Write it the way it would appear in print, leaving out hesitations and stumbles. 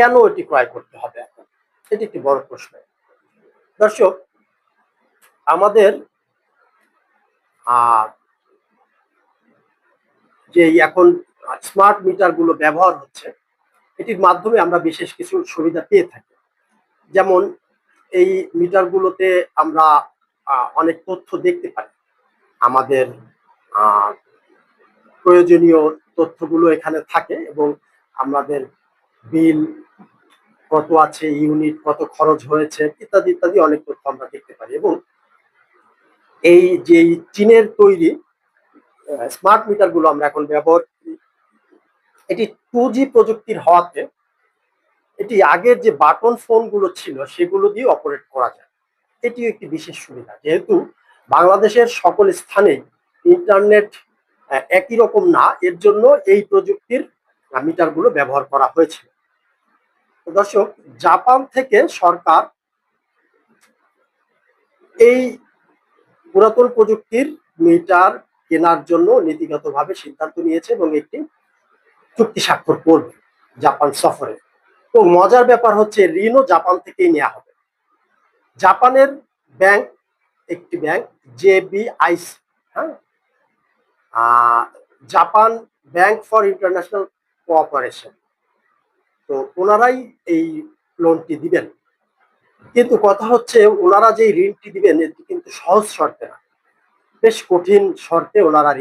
কেন এটি ক্রয় করতে হবে এখন? এটি একটি বড় প্রশ্ন। দর্শক, আমাদের যে এখন স্মার্ট মিটার গুলো ব্যবহার হচ্ছে, এটির মাধ্যমে আমরা বিশেষ কিছু সুবিধা পেয়ে থাকি। যেমন এই মিটার গুলোতে আমরা অনেক তথ্য দেখতে পাই। আমাদের প্রয়োজনীয় তথ্যগুলো এখানে থাকে এবং আমাদের বিল কত আছে, ইউনিট কত খরচ হয়েছে, ইত্যাদি ইত্যাদি অনেক তথ্য আমরা দেখতে পারি। এবং এই যে চীনের তৈরি স্মার্ট মিটার গুলো আমরা এখন ব্যবহার করি, এটি 2G প্রযুক্তির হওয়াতে এটি আগের যে বাটন ফোন গুলো ছিল সেগুলো দিয়ে অপারেট করা যায়। এটি একটি বিশেষ সুবিধা, যেহেতু বাংলাদেশের সকল স্থানেই ইন্টারনেট একই রকম না, এর জন্য এই প্রযুক্তির মিটার গুলো ব্যবহার করা হয়েছে। দর্শক, জাপান থেকে সরকার এই পুরাতন প্রযুক্তির মিটার কেনার জন্য নীতিগতভাবে সিদ্ধান্ত নিয়েছে এবং একটি চুক্তি স্বাক্ষর করবে জাপান সফরে। তো মজার ব্যাপার হচ্ছে, ঋণও জাপান থেকেই নেওয়া হবে। জাপানের ব্যাংক, একটি ব্যাংক জেবিআইসি, হ্যাঁ, Japan bank for international cooperation, তো ওনারাই এই লোনটি দিবেন। কিন্তু কথা হচ্ছে, ওনারা যে ঋণটি দিবেন এটি কিন্তু সহজ শর্তে না, বেশ কঠিন শর্তে ওনারা